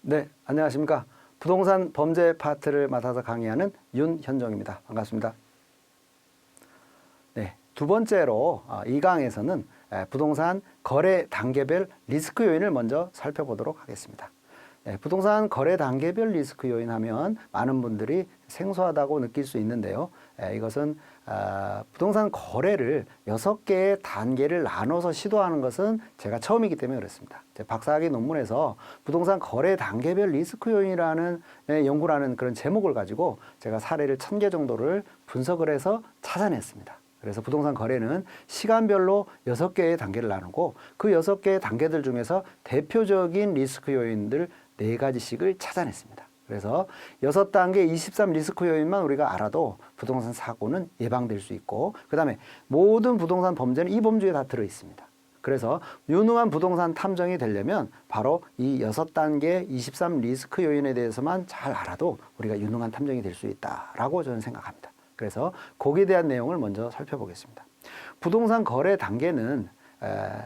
네, 안녕하십니까. 부동산 범죄 파트를 맡아서 강의하는 윤현정입니다. 반갑습니다. 네, 두 번째로 이 강에서는 부동산 거래 단계별 리스크 요인을 먼저 살펴보도록 하겠습니다. 부동산 거래 단계별 리스크 요인 하면 많은 분들이 생소하다고 느낄 수 있는데요. 이것은 부동산 거래를 6개의 단계를 나눠서 시도하는 것은 제가 처음이기 때문에 그렇습니다. 제 박사학위 논문에서 부동산 거래 단계별 리스크 요인이라는 연구라는 그런 제목을 가지고 제가 사례를 1000개 정도를 분석을 해서 찾아냈습니다. 그래서 부동산 거래는 시간별로 6개의 단계를 나누고 그 6개의 단계들 중에서 대표적인 리스크 요인들 4가지씩을 찾아냈습니다. 그래서 6단계 23 리스크 요인만 우리가 알아도 부동산 사고는 예방될 수 있고, 그 다음에 모든 부동산 범죄는 이 범주에 다 들어있습니다. 그래서 유능한 부동산 탐정이 되려면 바로 이 6단계 23 리스크 요인에 대해서만 잘 알아도 우리가 유능한 탐정이 될 수 있다라고 저는 생각합니다. 그래서 거기에 대한 내용을 먼저 살펴보겠습니다. 부동산 거래 단계는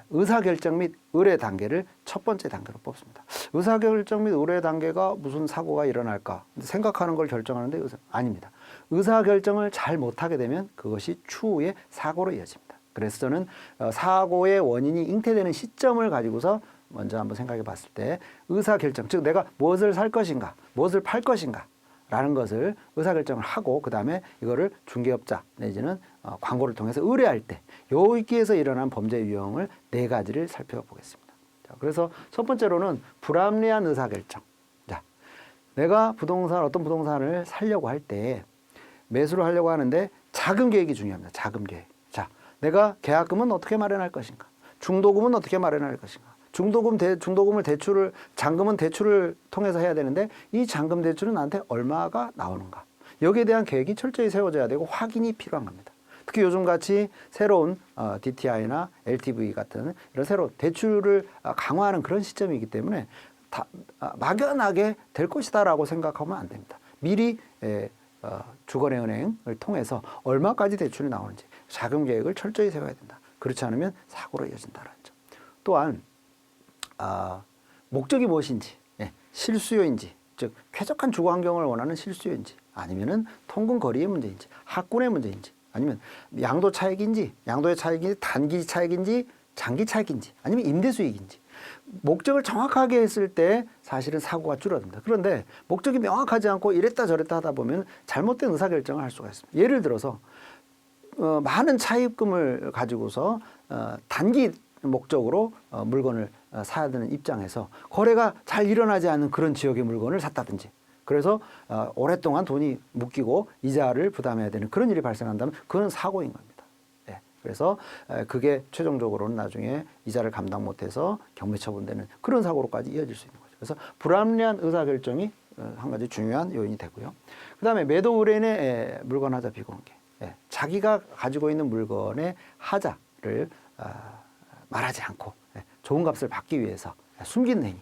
의사결정 및 의뢰 단계를 첫 번째 단계로 뽑습니다. 의사결정 및 의뢰 단계가 무슨 사고가 일어날까 생각하는 걸 결정하는데 아닙니다. 의사결정을 잘 못하게 되면 그것이 추후에 사고로 이어집니다. 그래서 저는 사고의 원인이 잉태되는 시점을 가지고서 먼저 한번 생각해 봤을 때 의사결정, 즉 내가 무엇을 살 것인가, 무엇을 팔 것인가 라는 것을 의사결정을 하고 그 다음에 이거를 중개업자 내지는 광고를 통해서 의뢰할 때 여기에서 일어난 범죄 유형을 4가지를 살펴보겠습니다. 자, 그래서 첫 번째로는 불합리한 의사결정. 자, 내가 어떤 부동산을 사려고 할 때 매수를 하려고 하는데 자금 계획이 중요합니다. 자금 계획. 자, 내가 계약금은 어떻게 마련할 것인가? 중도금은 어떻게 마련할 것인가? 중도금을 잔금은 대출을 통해서 해야 되는데 이 잔금 대출은 나한테 얼마가 나오는가? 여기에 대한 계획이 철저히 세워져야 되고 확인이 필요한 겁니다. 특히 요즘같이 새로운 DTI나 LTV 같은 이런 새로운 대출을 강화하는 그런 시점이기 때문에 막연하게 될 것이다라고 생각하면 안 됩니다. 미리 주거래은행을 통해서 얼마까지 대출이 나오는지 자금 계획을 철저히 세워야 된다. 그렇지 않으면 사고로 이어진다는 점. 또한 목적이 무엇인지, 실수요인지, 즉 쾌적한 주거 환경을 원하는 실수요인지, 아니면은 통근 거리의 문제인지, 학군의 문제인지, 아니면 양도 차익인지, 양도의 차익인지, 단기 차익인지, 장기 차익인지, 아니면 임대 수익인지. 목적을 정확하게 했을 때 사실은 사고가 줄어듭니다. 그런데 목적이 명확하지 않고 이랬다 저랬다 하다 보면 잘못된 의사결정을 할 수가 있습니다. 예를 들어서 많은 차입금을 가지고서 단기 목적으로 물건을 사야 되는 입장에서 거래가 잘 일어나지 않는 그런 지역의 물건을 샀다든지, 그래서 오랫동안 돈이 묶이고 이자를 부담해야 되는 그런 일이 발생한다면 그건 사고인 겁니다. 그래서 그게 최종적으로는 나중에 이자를 감당 못해서 경매 처분되는 그런 사고로까지 이어질 수 있는 거죠. 그래서 불합리한 의사결정이 한 가지 중요한 요인이 되고요. 그 다음에 매도 의뢰인의 물건 하자 비공개. 자기가 가지고 있는 물건의 하자를 말하지 않고 좋은 값을 받기 위해서 숨긴 행위.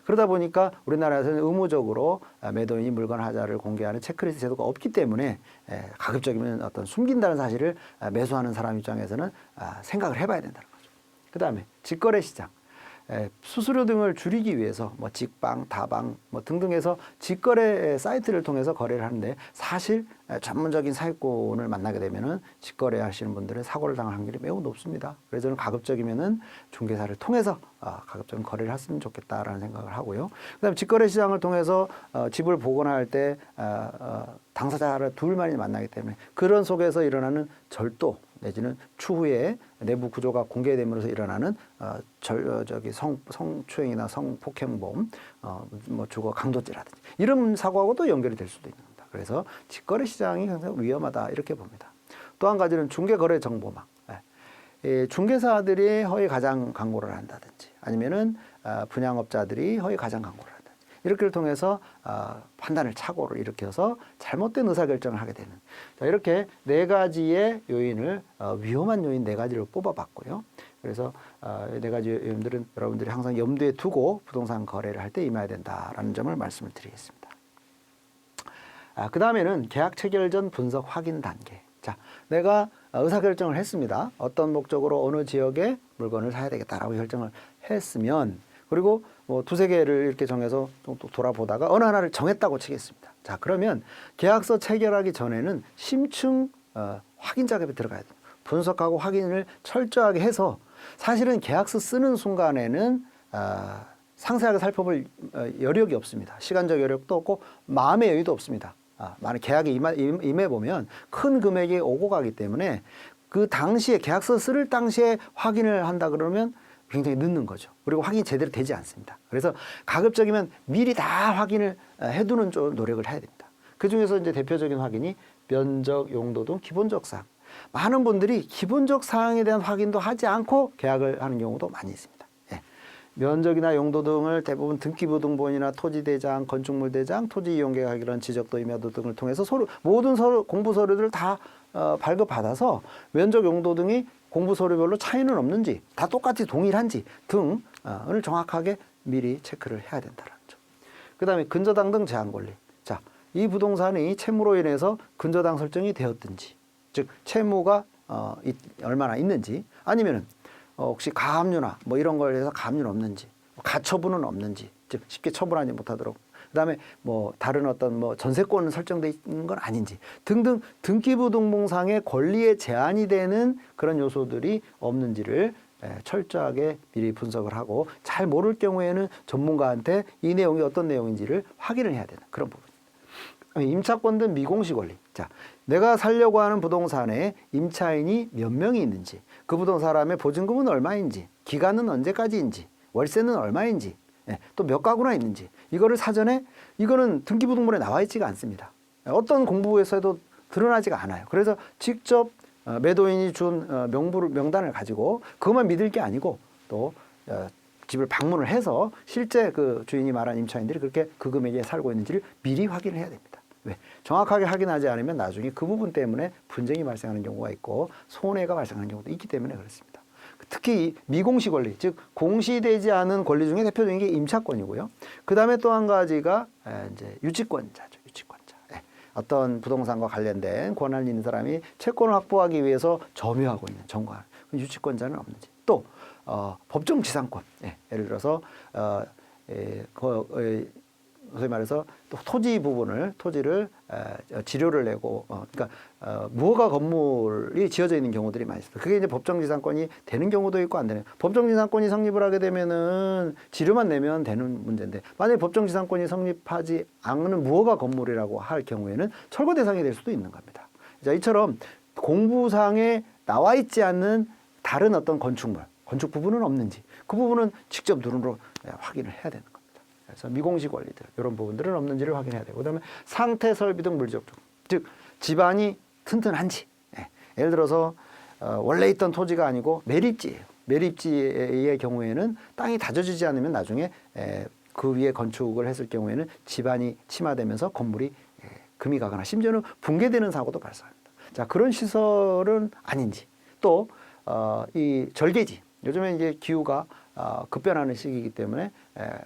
그러다 보니까 우리나라에서는 의무적으로 매도인이 물건 하자를 공개하는 체크리스트 제도가 없기 때문에 가급적이면 어떤 숨긴다는 사실을 매수하는 사람 입장에서는 생각을 해봐야 된다는 거죠. 그 다음에 직거래 시장. 수수료 등을 줄이기 위해서 뭐 직방, 다방 뭐 등등해서 직거래 사이트를 통해서 거래를 하는데 사실 전문적인 사기꾼을 만나게 되면은 직거래 하시는 분들은 사고를 당할 확률이 매우 높습니다. 그래서 저는 가급적이면은 중개사를 통해서 가급적인 거래를 했으면 좋겠다라는 생각을 하고요. 그다음에 직거래 시장을 통해서 집을 보관할 때 당사자를 둘만이 만나기 때문에 그런 속에서 일어나는 절도 내지는 추후에 내부 구조가 공개됨으로써 일어나는 성추행이나 성폭행범, 뭐 주거 강도죄라든지 이런 사고하고도 연결이 될 수도 있는 겁니다. 그래서 직거래 시장이 굉장히 위험하다 이렇게 봅니다. 또 한 가지는 중개거래 정보망. 중개사들이 허위 가장 광고를 한다든지 아니면은 분양업자들이 허위 가장 광고를 한다든지 이렇게를 통해서 판단을 착오를 일으켜서 잘못된 의사결정을 하게 되는, 자, 이렇게 4가지의 요인을 위험한 요인 4가지를 뽑아봤고요. 그래서 4가지 요인들은 여러분들이 항상 염두에 두고 부동산 거래를 할 때 임해야 된다라는 점을 말씀을 드리겠습니다. 그 다음에는 계약 체결 전 분석 확인 단계. 자, 내가 의사결정을 했습니다. 어떤 목적으로 어느 지역에 물건을 사야 되겠다라고 결정을 했으면, 그리고 뭐 두세 개를 이렇게 정해서 또 돌아보다가 어느 하나를 정했다고 치겠습니다. 자, 그러면 계약서 체결하기 전에는 심층 확인 작업에 들어가야 돼요. 분석하고 확인을 철저하게 해서 사실은 계약서 쓰는 순간에는 상세하게 살펴볼 여력이 없습니다. 시간적 여력도 없고 마음의 여유도 없습니다. 만약 계약에 임해보면 큰 금액이 오고 가기 때문에 그 당시에 계약서 쓸 당시에 확인을 한다 그러면 굉장히 늦는 거죠. 그리고 확인이 제대로 되지 않습니다. 그래서 가급적이면 미리 다 확인을 해두는 좀 노력을 해야 됩니다. 그중에서 이제 대표적인 확인이 면적, 용도 등 기본적 사항. 많은 분들이 기본적 사항에 대한 확인도 하지 않고 계약을 하는 경우도 많이 있습니다. 예. 면적이나 용도 등을 대부분 등기부등본이나 토지대장, 건축물대장, 토지이용계약 이런 지적도 임야도 등을 통해서 모든 공부 서류들을 다 발급받아서 면적, 용도 등이 공부 서류별로 차이는 없는지, 다 똑같이 동일한지 등을 정확하게 미리 체크를 해야 된다는 점. 그 다음에 근저당 등 제한 권리. 자, 이 부동산이 채무로 인해서 근저당 설정이 되었든지, 즉 채무가 얼마나 있는지, 아니면은 혹시 가압류나 뭐 이런 걸 해서 가압류는 없는지, 가처분은 없는지, 즉 쉽게 처분하지 못하도록. 그다음에 뭐 다른 어떤 뭐 전세권 설정돼 있는 건 아닌지 등등 등기부등본상의 권리에 제한이 되는 그런 요소들이 없는지를 철저하게 미리 분석을 하고, 잘 모를 경우에는 전문가한테 이 내용이 어떤 내용인지를 확인을 해야 되는 그런 부분입니다. 임차권 등 미공시 권리. 자, 내가 살려고 하는 부동산에 임차인이 몇 명이 있는지, 그 부동산의 보증금은 얼마인지, 기간은 언제까지인지, 월세는 얼마인지, 또 몇 가구나 있는지, 이거를 사전에, 이거는 등기부등본에 나와 있지가 않습니다. 어떤 공부에서도 드러나지가 않아요. 그래서 직접 매도인이 준 명단을 가지고 그것만 믿을 게 아니고 또 집을 방문을 해서 실제 그 주인이 말한 임차인들이 그렇게 그 금액에 살고 있는지를 미리 확인을 해야 됩니다. 왜? 정확하게 확인하지 않으면 나중에 그 부분 때문에 분쟁이 발생하는 경우가 있고 손해가 발생하는 경우도 있기 때문에 그렇습니다. 특히 미공시 권리, 즉 공시되지 않은 권리 중에 대표적인 게 임차권이고요. 그 다음에 또 한 가지가 이제 유치권자죠. 유치권자. 어떤 부동산과 관련된 권한이 있는 사람이 채권을 확보하기 위해서 점유하고 있는 정관, 유치권자는 없는지. 또 법정 지상권. 예를 들어서 소위 말해서 또 토지를 지료를 내고, 그러니까 무허가 건물이 지어져 있는 경우들이 많이 있습니다. 그게 이제 법정지상권이 되는 경우도 있고 안 되는. 법정지상권이 성립을 하게 되면은 지료만 내면 되는 문제인데, 만약에 법정지상권이 성립하지 않는 무허가 건물이라고 할 경우에는 철거 대상이 될 수도 있는 겁니다. 자, 이처럼 공부상에 나와 있지 않는 다른 어떤 건축물, 건축 부분은 없는지, 그 부분은 직접 눈으로 확인을 해야 되는 겁니다. 그래서 미공시 권리들, 이런 부분들은 없는지를 확인해야 되고, 그다음에 상태, 설비 등 물적 조건, 즉 집안이 튼튼한지. 예를 들어서 원래 있던 토지가 아니고 매립지예요. 매립지의 경우에는 땅이 다져지지 않으면 나중에 그 위에 건축을 했을 경우에는 집안이 침하되면서 건물이 금이 가거나 심지어는 붕괴되는 사고도 발생합니다. 자, 그런 시설은 아닌지. 또 이 절개지, 요즘에 이제 기후가 급변하는 시기이기 때문에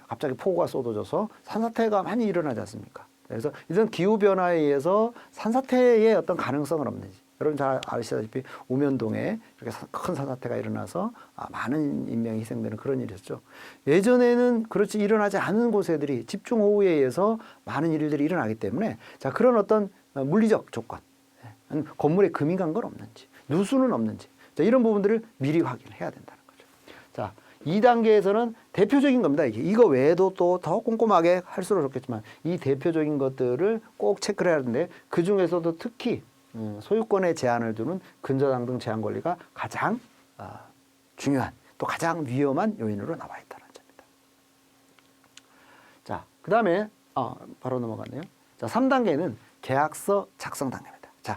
갑자기 폭우가 쏟아져서 산사태가 많이 일어나지 않습니까? 그래서 이런 기후 변화에 의해서 산사태의 어떤 가능성은 없는지. 여러분 잘 아시다시피 우면동에 이렇게 큰 산사태가 일어나서 많은 인명이 희생되는 그런 일이었죠. 예전에는 그렇지 일어나지 않은 곳에들이 집중호우에 의해서 많은 일들이 일어나기 때문에, 자, 그런 어떤 물리적 조건, 건물에 금이 간 건 없는지, 누수는 없는지, 자, 이런 부분들을 미리 확인해야 된다는 거죠. 자, 2단계에서는 대표적인 겁니다. 이거 외에도 또 더 꼼꼼하게 할수록 좋겠지만 이 대표적인 것들을 꼭 체크를 해야 하는데, 그 중에서도 특히 소유권에 제한을 두는 근저당 등 제한 권리가 가장 중요한, 또 가장 위험한 요인으로 나와 있다는 점입니다. 자, 그 다음에 바로 넘어갔네요. 자, 3단계는 계약서 작성 단계입니다. 자,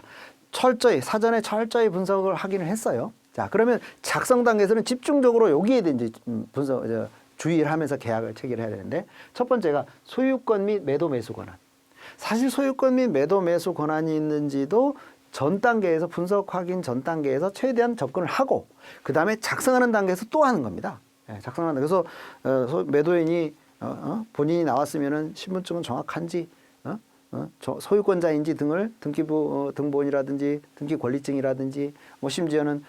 사전에 철저히 분석을 확인을 했어요. 자, 그러면 작성 단계에서는 집중적으로 여기에 이제 주의를 하면서 계약을 체결해야 되는데, 첫 번째가 소유권 및 매도 매수 권한. 사실 소유권 및 매도 매수 권한이 있는지도 전 단계에서, 분석 확인 전 단계에서 최대한 접근을 하고, 그 다음에 작성하는 단계에서 또 하는 겁니다. 작성하는 단계. 그래서 매도인이 본인이 나왔으면은 신분증은 정확한지, 소유권자인지 등을 등기부 등본이라든지 등기 권리증이라든지, 뭐 심지어는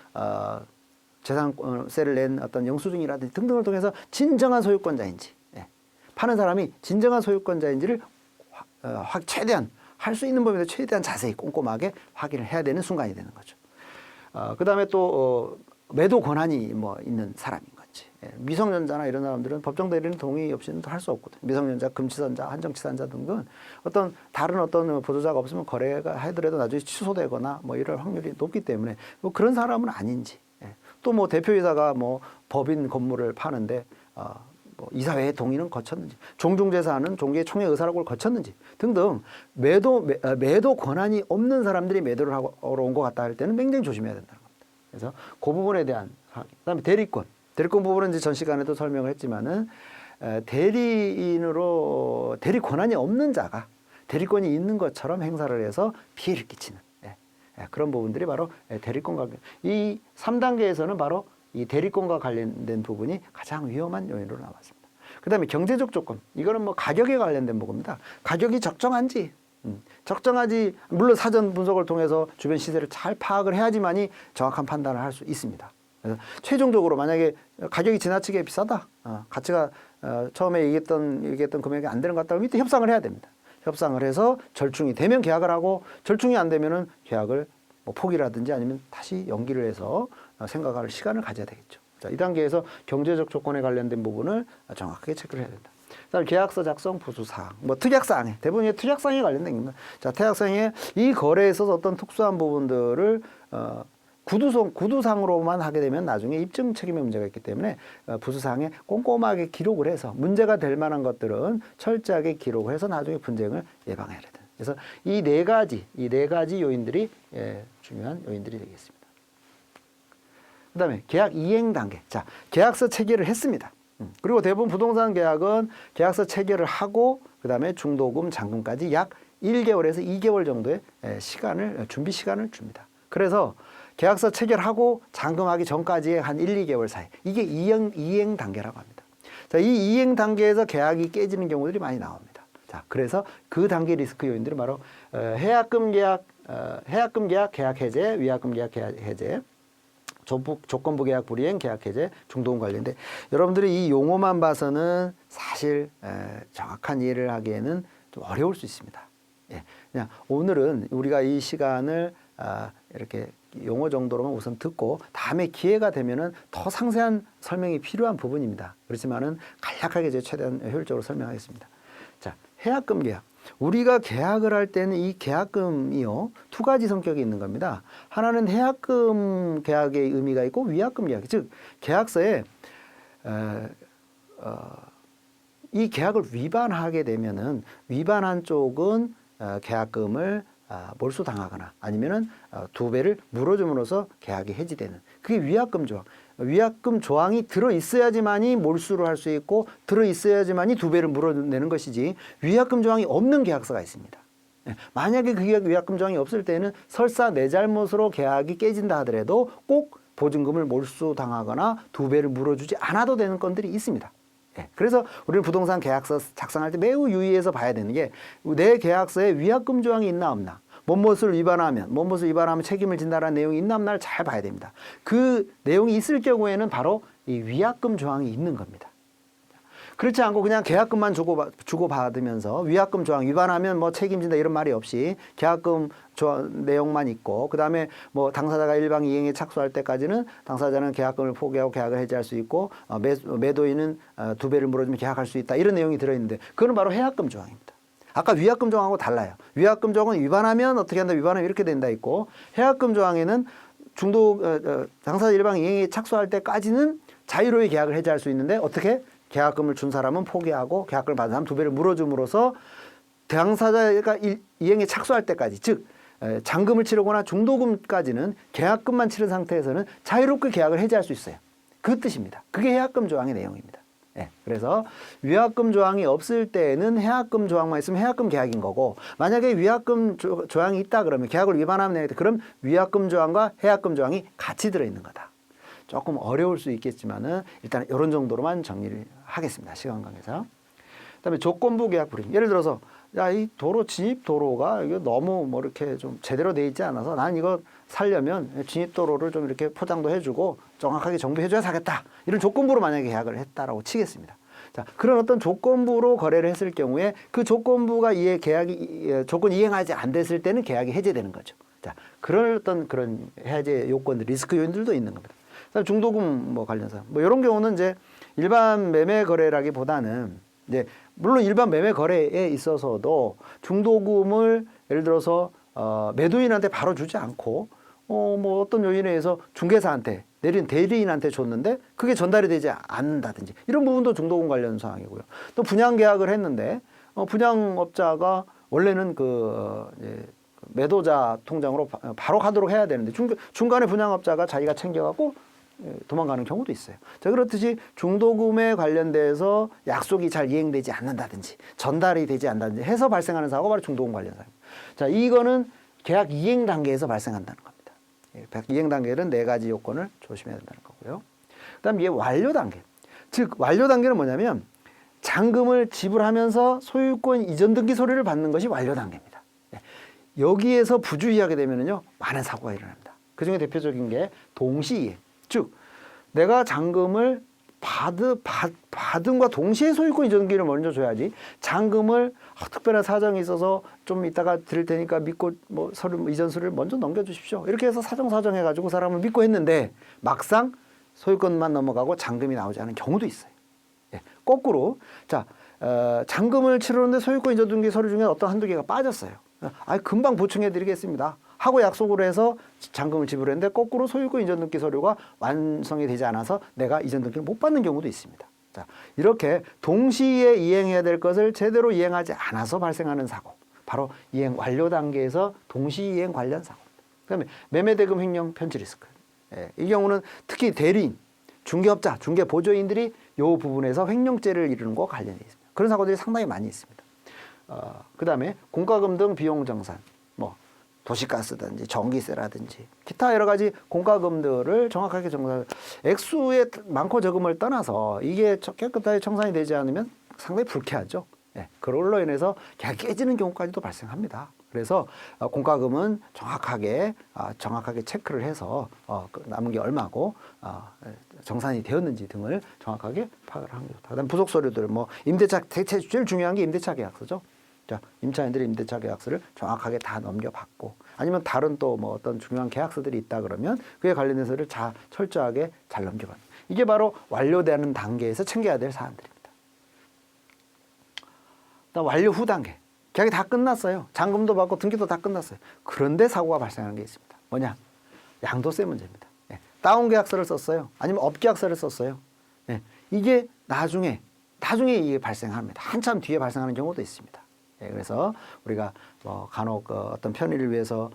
재산세를 낸 어떤 영수증이라든지 등등을 통해서 진정한 소유권자인지, 파는 사람이 진정한 소유권자인지를 최대한 할 수 있는 범위에서 최대한 자세히 꼼꼼하게 확인을 해야 되는 순간이 되는 거죠. 그다음에 또 매도 권한이 뭐 있는 사람인 건지. 미성년자나 이런 사람들은 법정 대리인 동의 없이는 할 수 없거든요. 미성년자, 금치산자, 한정치산자 등은 어떤 다른 어떤 보조자가 없으면 거래가 하더라도 나중에 취소되거나 뭐 이럴 확률이 높기 때문에 뭐 그런 사람은 아닌지. 또 뭐 대표이사가 뭐 법인 건물을 파는데 뭐 이사회의 동의는 거쳤는지, 종중재산은 종교의 총회 의사록을 거쳤는지 등등 매도 권한이 없는 사람들이 매도를 하러 온 것 같다 할 때는 굉장히 조심해야 된다는 겁니다. 그래서 그 부분에 대한 확인. 그다음에 대리권 부분은 이제 전 시간에도 설명을 했지만은 대리인으로 대리 권한이 없는 자가 대리권이 있는 것처럼 행사를 해서 피해를 끼치는 그런 부분들이 바로 대리권과 이 3단계에서는 바로 이 대리권과 관련된 부분이 가장 위험한 요인으로 나왔습니다. 그다음에 경제적 조건, 이거는 뭐 가격에 관련된 부분입니다. 가격이 적정한지, 적정하지, 물론 사전 분석을 통해서 주변 시세를 잘 파악을 해야지만이 정확한 판단을 할 수 있습니다. 그래서 최종적으로 만약에 가격이 지나치게 비싸다, 가치가 처음에 얘기했던 금액이 안 되는 것 같다 그러면 이때 협상을 해야 됩니다. 협상을 해서 절충이 되면 계약을 하고, 절충이 안 되면은 계약을 뭐 포기라든지 아니면 다시 연기를 해서 생각할 시간을 가져야 되겠죠. 자, 이 단계에서 경제적 조건에 관련된 부분을 정확하게 체크를 해야 된다. 그다음 계약서 작성 부수사항, 뭐 특약사항에 대부분 특약사항에 관련된 겁니다. 자, 특약사항에 이 거래에 있어서 어떤 특수한 부분들을 구두상으로만 하게 되면 나중에 입증 책임의 문제가 있기 때문에 부수사항에 꼼꼼하게 기록을 해서 문제가 될 만한 것들은 철저하게 기록을 해서 나중에 분쟁을 예방해야 된다. 그래서 이 네 가지 요인들이 중요한 요인들이 되겠습니다. 그다음에 계약 이행 단계. 자, 계약서 체결을 했습니다. 그리고 대부분 부동산 계약은 계약서 체결을 하고 그다음에 중도금, 잔금까지 약 1개월에서 2개월 정도의 준비 시간을 줍니다. 그래서 계약서 체결하고 잔금하기 전까지의 한 1, 2개월 사이, 이게 이행 단계라고 합니다. 자, 이 이행 단계에서 계약이 깨지는 경우들이 많이 나옵니다. 자, 그래서 그 단계 리스크 요인들은 바로 해약금 계약, 계약 해제, 위약금 계약 해제, 조건부 계약 불이행, 계약 해제, 중도금 관련인데, 여러분들이 이 용어만 봐서는 사실 정확한 이해를 하기에는 좀 어려울 수 있습니다. 그냥 오늘은 우리가 이 시간을 이렇게 용어 정도로만 우선 듣고 다음에 기회가 되면은 더 상세한 설명이 필요한 부분입니다. 그렇지만은 간략하게 이제 최대한 효율적으로 설명하겠습니다. 자, 해약금 계약. 우리가 계약을 할 때는 이 계약금이요, 두 가지 성격이 있는 겁니다. 하나는 해약금 계약의 의미가 있고 위약금 계약, 즉 계약서에 이 계약을 위반하게 되면은 위반한 쪽은 계약금을 몰수당하거나 아니면은 2배를 물어줌으로써 계약이 해지되는, 그게 위약금 조항. 위약금 조항이 들어있어야지만이 몰수를 할 수 있고 들어있어야지만이 2배를 물어내는 것이지, 위약금 조항이 없는 계약서가 있습니다. 만약에 그 위약금 조항이 없을 때는 설사 내 잘못으로 계약이 깨진다 하더라도 꼭 보증금을 몰수당하거나 2배를 물어주지 않아도 되는 건들이 있습니다. 그래서 우리는 부동산 계약서 작성할 때 매우 유의해서 봐야 되는 게, 내 계약서에 위약금 조항이 있나 없나, 무엇을 위반하면 책임을 진다라는 내용이 있나 없나를 잘 봐야 됩니다. 그 내용이 있을 경우에는 바로 이 위약금 조항이 있는 겁니다. 그렇지 않고 그냥 계약금만 주고받으면서 위약금 조항 위반하면 뭐 책임진다 이런 말이 없이 계약금 내용만 있고, 그 다음에 뭐 당사자가 일방 이행에 착수할 때까지는 당사자는 계약금을 포기하고 계약을 해지할 수 있고, 매도인은 2배를 물어주면 계약할 수 있다, 이런 내용이 들어있는데 그거는 바로 해약금 조항입니다. 아까 위약금 조항하고 달라요. 위약금 조항은 위반하면 어떻게 한다, 위반하면 이렇게 된다 있고, 해약금 조항에는 당사자 일방 이행에 착수할 때까지는 자유로이 계약을 해지할 수 있는데, 어떻게? 계약금을 준 사람은 포기하고 계약금을 받은 사람은 2배를 물어줌으로써 당사자가 이행에 착수할 때까지, 즉 잔금을 치르거나 중도금까지는 계약금만 치른 상태에서는 자유롭게 계약을 해지할 수 있어요. 그 뜻입니다. 그게 해약금 조항의 내용입니다. 그래서 위약금 조항이 없을 때는 해약금 조항만 있으면 해약금 계약인 거고, 만약에 위약금 조항이 있다 그러면, 계약을 위반하면 되겠다, 그럼 위약금 조항과 해약금 조항이 같이 들어있는 거다. 조금 어려울 수 있겠지만은 일단 이런 정도로만 정리를 하겠습니다. 시간 관계상. 그다음에 조건부 계약 불이행. 예를 들어서 이 도로 진입 도로가 이거 너무 뭐 이렇게 좀 제대로 돼 있지 않아서 난 이거 살려면 진입 도로를 좀 이렇게 포장도 해주고 정확하게 정비해줘야 사겠다, 이런 조건부로 만약에 계약을 했다라고 치겠습니다. 자, 그런 어떤 조건부로 거래를 했을 경우에 그 조건부가 계약이 조건 이행하지 안 됐을 때는 계약이 해제되는 거죠. 자, 그런 어떤 그런 해제 요건들, 리스크 요인들도 있는 겁니다. 그다음 중도금 뭐 관련사 뭐 이런 경우는 이제 일반 매매 거래라기보다는 이제 물론 일반 매매 거래에 있어서도 중도금을 예를 들어서 매도인한테 바로 주지 않고 뭐 어떤 요인에 의해서 중개사한테 내린 대리인한테 줬는데 그게 전달이 되지 않는다든지 이런 부분도 중도금 관련 사항이고요. 또 분양 계약을 했는데 분양업자가 원래는 매도자 통장으로 바로 가도록 해야 되는데 중간에 분양업자가 자기가 챙겨갖고 도망가는 경우도 있어요. 자, 그렇듯이 중도금에 관련돼서 약속이 잘 이행되지 않는다든지 전달이 되지 않는다든지 해서 발생하는 사고가 바로 중도금 관련 사고입니다. 자, 이거는 계약 이행 단계에서 발생한다는 겁니다. 계약 이행 단계는 4가지 요건을 조심해야 된다는 거고요. 그다음 이게 완료 단계. 즉 완료 단계는 뭐냐면 잔금을 지불하면서 소유권 이전 등기 서류를 받는 것이 완료 단계입니다. 여기에서 부주의하게 되면은요 많은 사고가 일어납니다. 그 중에 대표적인 게 동시이행. 즉 내가 잔금을 받음과 동시에 소유권 이전 등기를 먼저 줘야지 잔금을 특별한 사정이 있어서 좀 이따가 드릴 테니까 믿고 뭐 이전 서류를 먼저 넘겨주십시오. 이렇게 해서 사정 해가지고 사람을 믿고 했는데 막상 소유권만 넘어가고 잔금이 나오지 않은 경우도 있어요. 거꾸로 자 잔금을 치르는데 소유권 이전 등기 서류 중에 어떤 한두 개가 빠졌어요. 금방 보충해 드리겠습니다 하고 약속을 해서 잔금을 지불했는데 거꾸로 소유권 이전 등기 서류가 완성이 되지 않아서 내가 이전 등기를 못 받는 경우도 있습니다. 자, 이렇게 동시에 이행해야 될 것을 제대로 이행하지 않아서 발생하는 사고, 바로 이행 완료 단계에서 동시 이행 관련 사고. 그다음에 매매대금 횡령 편취 리스크. 이 경우는 특히 대리인, 중개업자, 중개보조인들이 이 부분에서 횡령죄를 이루는 것과 관련이 있습니다. 그런 사고들이 상당히 많이 있습니다. 그다음에 공과금 등 비용 정산, 뭐 도시가스든지 전기세라든지 기타 여러 가지 공과금들을 정확하게 정산, 액수의 많고 적음을 떠나서 이게 깨끗하게 청산이 되지 않으면 상당히 불쾌하죠. 그걸로 인해서 계약이 깨지는 경우까지도 발생합니다. 그래서 공과금은 정확하게 체크를 해서 남은 게 얼마고 정산이 되었는지 등을 정확하게 파악을 하는 게 좋다. 그다음 부속 서류들, 뭐 임대차, 제일 중요한 게 임대차 계약서죠. 자, 임차인들이 임대차 계약서를 정확하게 다 넘겨받고, 아니면 다른 또 뭐 어떤 중요한 계약서들이 있다 그러면 그에 관련해서를 철저하게 잘 넘겨받는. 이게 바로 완료되는 단계에서 챙겨야 될 사안들입니다. 그다음 완료 후 단계. 계약이 다 끝났어요. 잔금도 받고 등기도 다 끝났어요. 그런데 사고가 발생하는 게 있습니다. 뭐냐? 양도세 문제입니다. 다운 계약서를 썼어요. 아니면 업 계약서를 썼어요. 이게 나중에 이게 발생합니다. 한참 뒤에 발생하는 경우도 있습니다. 그래서 우리가 뭐 간혹 어떤 편의를 위해서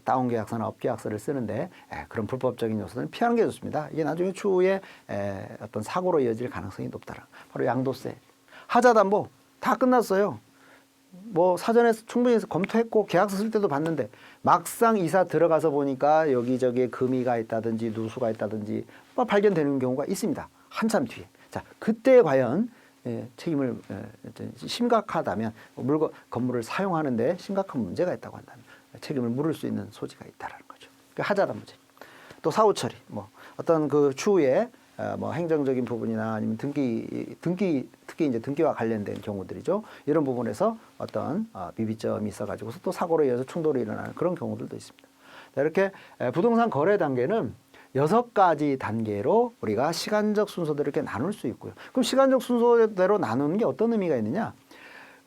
다운 계약서나 업 계약서를 쓰는데 그런 불법적인 요소는 피하는 게 좋습니다. 이게 나중에 추후에 어떤 사고로 이어질 가능성이 높다라. 바로 양도세, 하자담보 다 끝났어요. 뭐 사전에 충분히 검토했고 계약서 쓸 때도 봤는데 막상 이사 들어가서 보니까 여기저기에 금이가 있다든지 누수가 있다든지 발견되는 경우가 있습니다. 한참 뒤에. 자, 그때 과연 책임을 심각하다면 건물을 사용하는데 심각한 문제가 있다고 한다면 책임을 물을 수 있는 소지가 있다는 거죠. 하자담 문제. 또 사후 처리, 뭐 어떤 그 추후에 뭐 행정적인 부분이나 아니면 등기 특히 이제 등기와 관련된 경우들이죠. 이런 부분에서 어떤 미비점이 있어가지고서 또 사고로 이어서 충돌이 일어나는 그런 경우들도 있습니다. 자, 이렇게 부동산 거래 단계는 6가지 단계로 우리가 시간적 순서대로 이렇게 나눌 수 있고요. 그럼 시간적 순서대로 나누는 게 어떤 의미가 있느냐?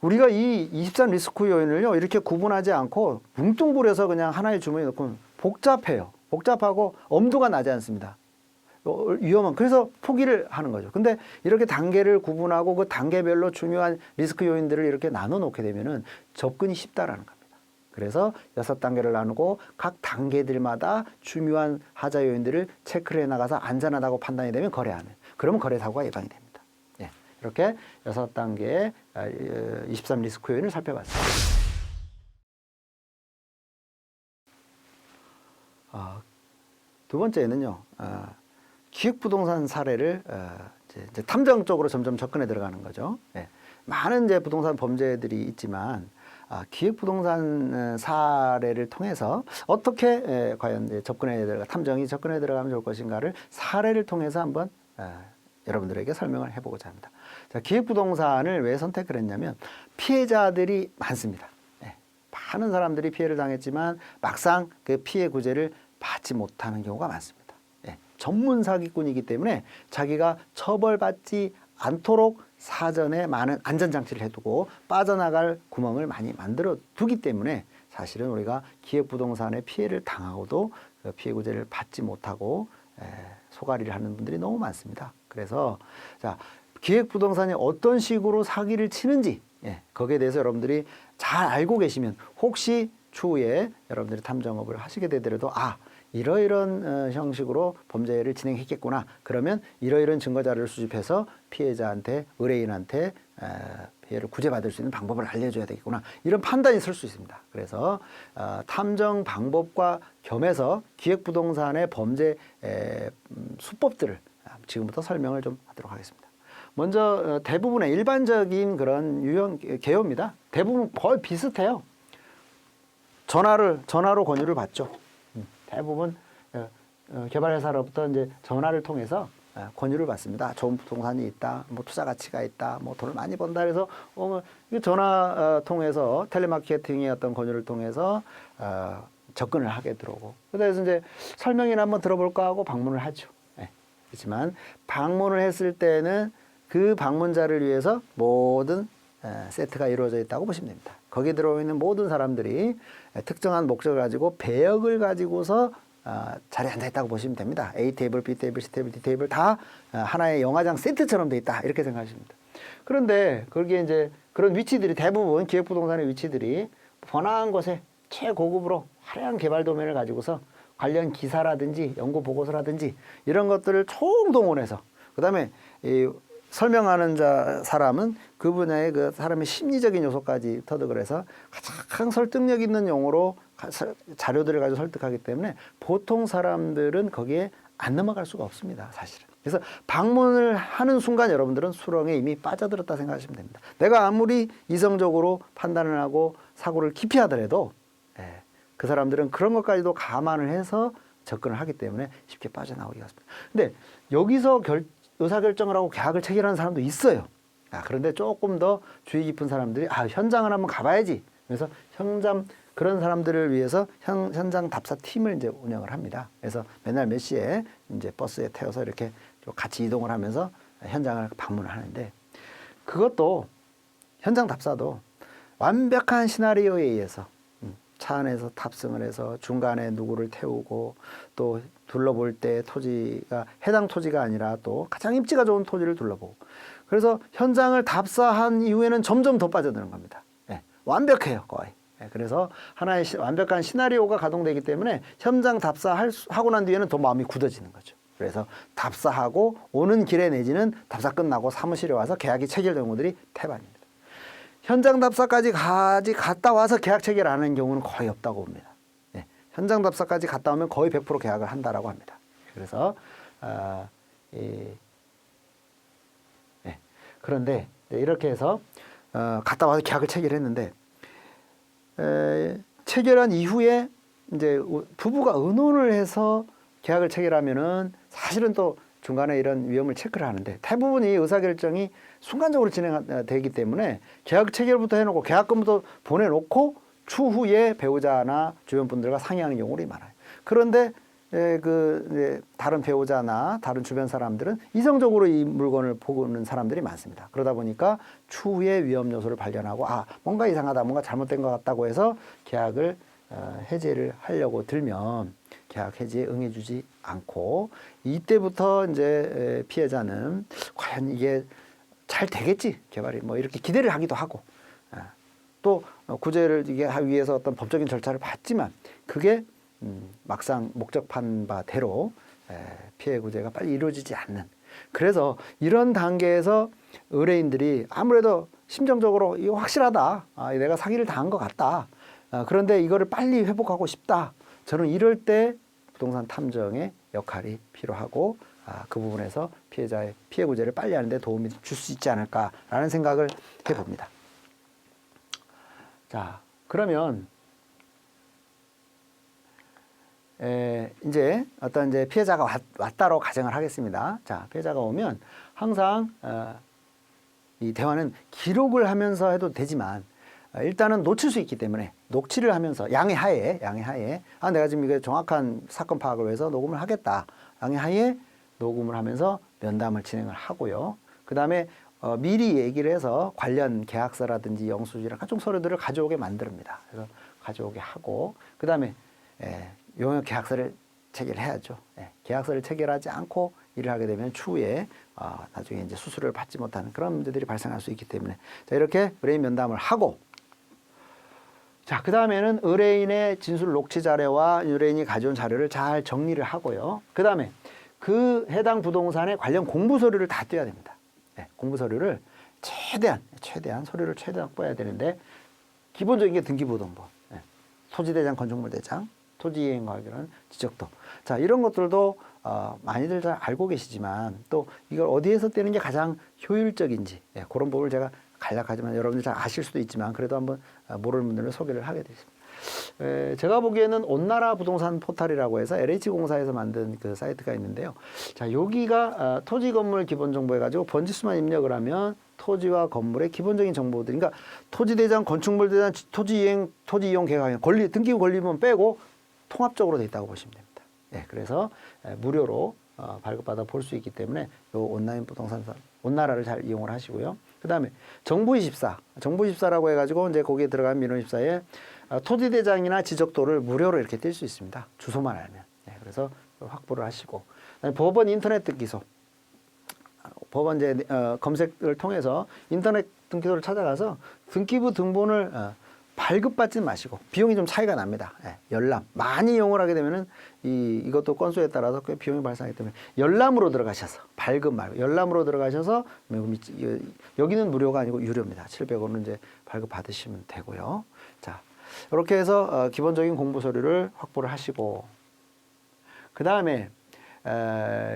우리가 이 23 리스크 요인을요, 이렇게 구분하지 않고 뭉뚱그려서 그냥 하나의 주머니에 넣고 복잡해요. 복잡하고 엄두가 나지 않습니다. 위험한, 그래서 포기를 하는 거죠. 근데 이렇게 단계를 구분하고 그 단계별로 중요한 리스크 요인들을 이렇게 나눠 놓게 되면은 접근이 쉽다라는 겁니다. 그래서 6단계를 나누고 각 단계들마다 중요한 하자 요인들을 체크를 해 나가서 안전하다고 판단이 되면 거래하는, 그러면 거래 사고가 예방이 됩니다. 이렇게 6단계의 23 리스크 요인을 살펴봤습니다. 두 번째는요, 기획부동산 사례를 이제 탐정 쪽으로 점점 접근해 들어가는 거죠. 많은 이제 부동산 범죄들이 있지만 기획부동산 사례를 통해서 어떻게 과연 탐정이 접근해 들어가면 좋을 것인가를 사례를 통해서 한번 여러분들에게 설명을 해보고자 합니다. 자, 기획부동산을 왜 선택을 했냐면 피해자들이 많습니다. 예, 많은 사람들이 피해를 당했지만 막상 그 피해 구제를 받지 못하는 경우가 많습니다. 예, 전문 사기꾼이기 때문에 자기가 처벌받지 않도록 사전에 많은 안전장치를 해두고 빠져나갈 구멍을 많이 만들어 두기 때문에 사실은 우리가 기획부동산의 피해를 당하고도 그 피해 구제를 받지 못하고 소가리를 하는 분들이 너무 많습니다. 그래서 자, 기획부동산이 어떤 식으로 사기를 치는지 거기에 대해서 여러분들이 잘 알고 계시면 혹시 추후에 여러분들이 탐정업을 하시게 되더라도 이러이런 형식으로 범죄를 진행했겠구나. 그러면 이러이런 증거자료를 수집해서 피해자한테, 의뢰인한테 피해를 구제받을 수 있는 방법을 알려줘야 되겠구나. 이런 판단이 설 수 있습니다. 그래서 탐정 방법과 겸해서 기획부동산의 범죄 수법들을 지금부터 설명을 좀 하도록 하겠습니다. 먼저 대부분의 일반적인 그런 유형 개요입니다. 대부분 거의 비슷해요. 전화로 권유를 받죠. 대부분 개발회사로부터 이제 전화를 통해서 권유를 받습니다. 좋은 부동산이 있다, 뭐 투자 가치가 있다, 뭐 돈을 많이 번다 해서 전화 통해서 텔레마케팅의 어떤 권유를 통해서 접근을 하게 들어오고 그래서 이제 설명이나 한번 들어볼까 하고 방문을 하죠. 그렇지만 방문을 했을 때는 그 방문자를 위해서 모든 세트가 이루어져 있다고 보시면 됩니다. 거기에 들어있는 모든 사람들이 특정한 목적을 가지고 배역을 가지고서 자리에 앉아있다고 보시면 됩니다. A 테이블, B 테이블, C 테이블, D 테이블 다 하나의 영화장 세트처럼 돼 있다 이렇게 생각하시면 됩니다. 그런데 거기에 이제 그런 위치들이 대부분 기획부동산의 위치들이 번화한 곳에 최고급으로 화려한 개발 도면을 가지고서 관련 기사라든지 연구 보고서라든지 이런 것들을 총동원해서 그다음에 이 설명하는 사람은 그 분야의 그 사람의 심리적인 요소까지 터득을 해서 가장 설득력 있는 용어로 자료들을 가지고 설득하기 때문에 보통 사람들은 거기에 안 넘어갈 수가 없습니다, 사실은. 그래서 방문을 하는 순간 여러분들은 수렁에 이미 빠져들었다 생각하시면 됩니다. 내가 아무리 이성적으로 판단을 하고 사고를 깊이 하더라도 그 사람들은 그런 것까지도 감안을 해서 접근을 하기 때문에 쉽게 빠져나오기가 어렵습니다. 근데 여기서 의사결정을 하고 계약을 체결하는 사람도 있어요. 그런데 조금 더 주의 깊은 사람들이 현장을 한번 가봐야지. 그래서 그런 사람들을 위해서 현장 답사 팀을 이제 운영을 합니다. 그래서 맨날 몇 시에 이제 버스에 태워서 이렇게 같이 이동을 하면서 현장을 방문을 하는데 그것도 현장 답사도 완벽한 시나리오에 의해서 차 안에서 탑승을 해서 중간에 누구를 태우고 또 둘러볼 때 토지가 해당 토지가 아니라 또 가장 입지가 좋은 토지를 둘러보고 그래서 현장을 답사한 이후에는 점점 더 빠져드는 겁니다. 완벽해요, 거의. 그래서 하나의 완벽한 시나리오가 가동되기 때문에 현장 답사하고 난 뒤에는 더 마음이 굳어지는 거죠. 그래서 답사하고 오는 길에 내지는 답사 끝나고 사무실에 와서 계약이 체결된 경우들이 태반입니다. 현장 답사까지 갔다 와서 계약 체결 안 하는 경우는 거의 없다고 봅니다. 현장 답사까지 갔다 오면 거의 100% 계약을 한다라고 합니다. 그래서 그런데 이렇게 해서 갔다 와서 계약을 체결했는데 체결한 이후에 이제 부부가 의논을 해서 계약을 체결하면은 사실은 또 중간에 이런 위험을 체크를 하는데 대부분이 의사결정이 순간적으로 진행되기 때문에 계약 체결부터 해놓고 계약금부터 보내놓고 추후에 배우자나 주변 분들과 상의하는 경우가 많아요. 그런데 다른 배우자나 다른 주변 사람들은 이성적으로 이 물건을 보는 사람들이 많습니다. 그러다 보니까 추후에 위험 요소를 발견하고 뭔가 이상하다, 뭔가 잘못된 것 같다고 해서 계약을 해지를 하려고 들면 계약 해지에 응해주지 않고 이때부터 이제 피해자는 과연 이게 잘 되겠지 개발이 뭐 이렇게 기대를 하기도 하고 또 구제를 이게 하기 위해서 어떤 법적인 절차를 밟지만 그게 막상 목적한 바대로 피해 구제가 빨리 이루어지지 않는 그래서 이런 단계에서 의뢰인들이 아무래도 심정적으로 이거 확실하다 내가 사기를 당한 것 같다 그런데 이거를 빨리 회복하고 싶다 저는 이럴 때 부동산 탐정의 역할이 필요하고 그 부분에서 피해자의 피해 구제를 빨리 하는 데 도움이 줄 수 있지 않을까라는 생각을 해봅니다. 자, 그러면 이제 어떤 이제 피해자가 왔다로 가정을 하겠습니다. 자, 피해자가 오면 항상 이 대화는 기록을 하면서 해도 되지만 일단은 놓칠 수 있기 때문에 녹취를 하면서 양해 하에 내가 지금 이게 정확한 사건 파악을 위해서 녹음을 하겠다. 양해 하에 녹음을 하면서 면담을 진행을 하고요. 그 다음에 미리 얘기를 해서 관련 계약서라든지 영수증이랑 각종 서류들을 가져오게 만듭니다. 그래서 가져오게 하고 그 다음에 용역 계약서를 체결해야죠. 계약서를 체결하지 않고 일을 하게 되면 추후에 나중에 이제 수수료를 받지 못하는 그런 문제들이 발생할 수 있기 때문에 자, 이렇게 의뢰인 면담을 하고 자, 그 다음에는 의뢰인의 진술 녹취 자료와 의뢰인이 가져온 자료를 잘 정리를 하고요. 그 다음에 그 해당 부동산의 관련 공부 서류를 다 떼야 됩니다. 공부 서류를 최대한 서류를 최대한 확보해야 되는데 기본적인 게 등기부등본, 토지대장, 건축물대장, 토지이행 관련 지적도. 자, 이런 것들도 많이들 잘 알고 계시지만 또 이걸 어디에서 떼는 게 가장 효율적인지 그런 부분을 제가 간략하지만 여러분들 잘 아실 수도 있지만 그래도 한번 모르는 분들을 소개를 하게 되겠습니다. 제가 보기에는 온나라 부동산 포털이라고 해서 LH공사에서 만든 그 사이트가 있는데요. 자, 여기가 토지 건물 기본 정보 해가지고 번지수만 입력을 하면 토지와 건물의 기본적인 정보들, 그러니까 토지대장, 건축물대장, 토지이용 계획, 권리, 등기부 권리문 빼고 통합적으로 돼 있다고 보시면 됩니다. 그래서 무료로 발급받아 볼 수 있기 때문에 요 온라인 부동산 온나라를 잘 이용을 하시고요. 그 다음에 정부24라고 해가지고 이제 거기에 들어간 민원24에 토지대장이나 지적도를 무료로 이렇게 뗄 수 있습니다. 주소만 알면. 그래서 확보를 하시고. 그다음에 법원 인터넷 등기소. 법원 이제 검색을 통해서 인터넷 등기소를 찾아가서 등기부 등본을 발급받지 마시고 비용이 좀 차이가 납니다. 열람 많이 이용을 하게 되면은 이것도 건수에 따라서 꽤 비용이 발생하기 때문에 열람으로 들어가셔서 발급 말고 열람으로 들어가셔서 여기는 무료가 아니고 유료입니다. 700원은 이제 발급 받으시면 되고요. 자, 이렇게 해서 기본적인 공부 서류를 확보를 하시고 그 다음에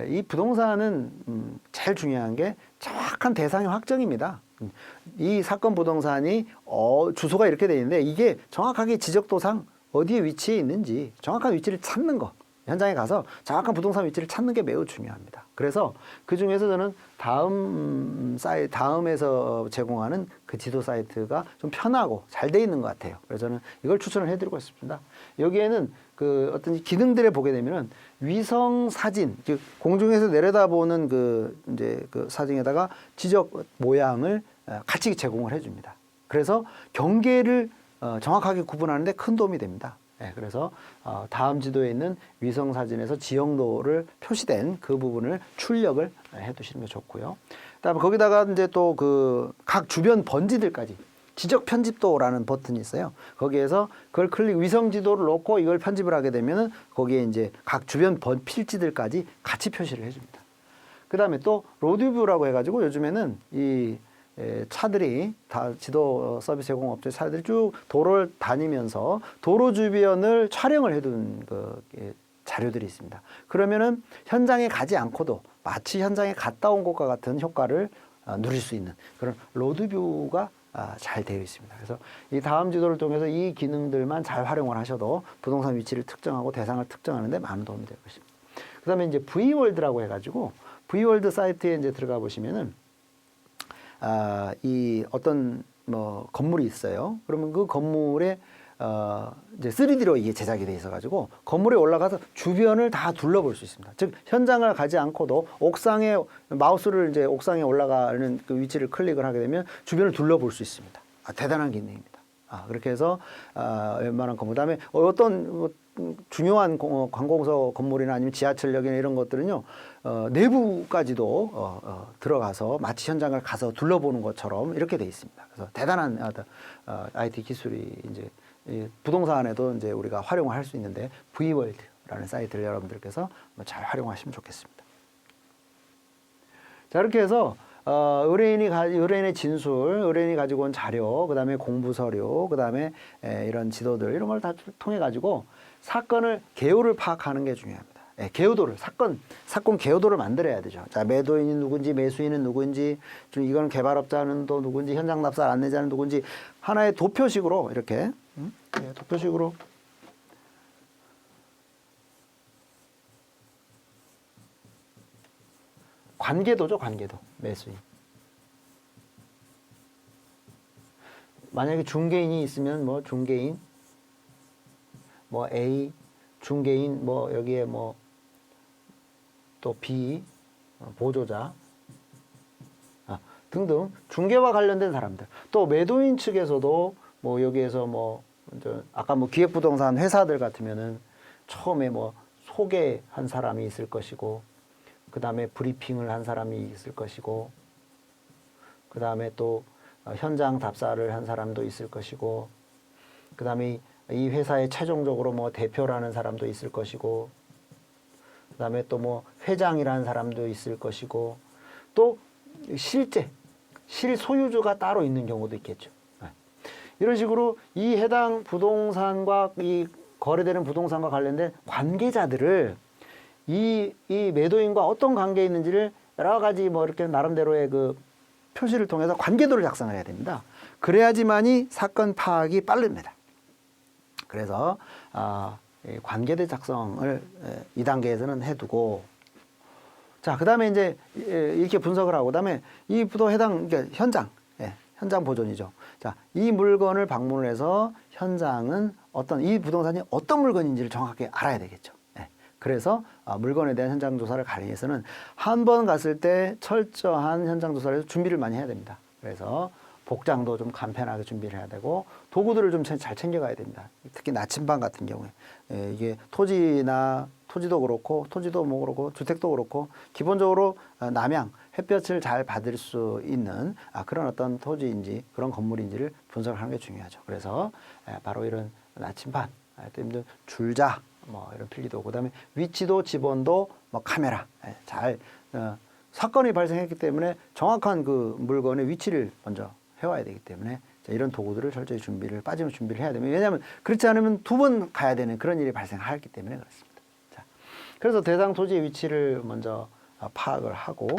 이 부동산은 제일 중요한 게 정확한 대상의 확정입니다. 이 사건 부동산이 주소가 이렇게 되어 있는데 이게 정확하게 지적도상 어디에 위치해 있는지 정확한 위치를 찾는 거 현장에 가서 정확한 부동산 위치를 찾는 게 매우 중요합니다. 그래서 그 중에서 저는 다음에서 제공하는 그 지도 사이트가 좀 편하고 잘 돼 있는 것 같아요. 그래서 저는 이걸 추천을 해드리고 싶습니다. 여기에는 그 어떤 기능들을 보게 되면은 위성 사진, 즉 공중에서 내려다보는 이제 그 사진에다가 지적 모양을 같이 제공을 해줍니다. 그래서 경계를 정확하게 구분하는데 큰 도움이 됩니다. 그래서 다음 지도에 있는 위성 사진에서 지형도를 표시된 그 부분을 출력을 해두시는 게 좋고요. 그다음에 거기다가 이제 또 그 각 주변 번지들까지 지적 편집도라는 버튼이 있어요. 거기에서 그걸 위성 지도를 놓고 이걸 편집을 하게 되면은 거기에 이제 각 주변 필지들까지 같이 표시를 해줍니다. 그다음에 또 로드뷰라고 해가지고 요즘에는 이 차들이 다 지도 서비스 제공업체 차들이 쭉 도로를 다니면서 도로 주변을 촬영을 해둔 자료들이 있습니다. 그러면은 현장에 가지 않고도 마치 현장에 갔다 온 것과 같은 효과를 누릴 수 있는 그런 로드뷰가 잘 되어 있습니다. 그래서 이 다음 지도를 통해서 이 기능들만 잘 활용을 하셔도 부동산 위치를 특정하고 대상을 특정하는 데 많은 도움이 될 것입니다. 그 다음에 이제 V월드라고 해가지고 V월드 사이트에 이제 들어가 보시면은 이 어떤 건물이 있어요. 그러면 그 건물에 이제 3D로 이게 제작이 돼 있어가지고 건물에 올라가서 주변을 다 둘러볼 수 있습니다. 즉 현장을 가지 않고도 옥상에 마우스를 이제 옥상에 올라가는 그 위치를 클릭을 하게 되면 주변을 둘러볼 수 있습니다. 대단한 기능입니다. 그렇게 해서 웬만한 건물 그다음에 어떤 중요한 관공서 건물이나 아니면 지하철역이나 이런 것들은요 내부까지도 들어가서 마치 현장을 가서 둘러보는 것처럼 이렇게 돼 있습니다. 그래서 대단한 IT 기술이 이제 부동산에도 이제 우리가 활용을 할 수 있는데 V월드라는 사이트를 여러분들께서 잘 활용하시면 좋겠습니다. 자, 이렇게 해서 의뢰인의 진술, 의뢰인이 가지고 온 자료, 그 다음에 공부 서류, 그 다음에 이런 지도들 이런 걸 다 통해 가지고 사건을 개요를 파악하는 게 중요합니다. 개요도를 사건 개요도를 만들어야 되죠. 자, 매도인이 누군지, 매수인은 누군지, 이거는 개발업자는 또 누군지, 현장 납사 안내자는 누군지 하나의 도표식으로 이렇게 도표식으로 관계도죠, 관계도 매수인. 만약에 중개인이 있으면 뭐 중개인, 뭐 A, 중개인, 뭐 여기에 뭐 또 B, 보조자 등등 중개와 관련된 사람들. 또 매도인 측에서도 뭐 여기에서 뭐 아까 뭐 기획부동산 회사들 같으면은 처음에 뭐 소개한 사람이 있을 것이고, 그 다음에 브리핑을 한 사람이 있을 것이고, 그 다음에 또 현장 답사를 한 사람도 있을 것이고, 그 다음에 이 회사의 최종적으로 뭐 대표라는 사람도 있을 것이고, 그 다음에 또 뭐 회장이라는 사람도 있을 것이고, 또 실소유주가 따로 있는 경우도 있겠죠. 이런 식으로 이 해당 부동산과 이 거래되는 부동산과 관련된 관계자들을 이 매도인과 어떤 관계에 있는지를 여러 가지 뭐 이렇게 나름대로의 그 표시를 통해서 관계도를 작성을 해야 됩니다. 그래야지만이 사건 파악이 빠릅니다. 그래서 이 관계대 작성을 2단계에서는 해두고, 자, 그 다음에 이제 이렇게 분석을 하고, 그 다음에 이 부도 해당, 그러니까 현장 보존이죠. 자, 이 물건을 방문을 해서 현장은 이 부동산이 어떤 물건인지를 정확하게 알아야 되겠죠. 그래서 물건에 대한 현장 조사를 가기 위해서는 한 번 갔을 때 철저한 현장 조사를 해서 준비를 많이 해야 됩니다. 그래서 복장도 좀 간편하게 준비를 해야 되고, 도구들을 좀 잘 챙겨가야 됩니다. 특히 나침반 같은 경우에 이게 토지도 그렇고, 토지도 뭐 그렇고, 주택도 그렇고, 기본적으로 남양, 햇볕을 잘 받을 수 있는 그런 어떤 토지인지 그런 건물인지를 분석을 하는 게 중요하죠. 그래서 바로 이런 나침반, 또 힘든 줄자, 뭐 이런 필기도, 그다음에 위치도 지번도 뭐 카메라 잘 사건이 발생했기 때문에 정확한 그 물건의 위치를 먼저 해와야 되기 때문에 이런 도구들을 철저히 빠짐없이 준비를 해야 됩니다. 왜냐하면 그렇지 않으면 2번 가야 되는 그런 일이 발생하기 때문에 그렇습니다. 자, 그래서 대상 토지의 위치를 먼저 파악을 하고,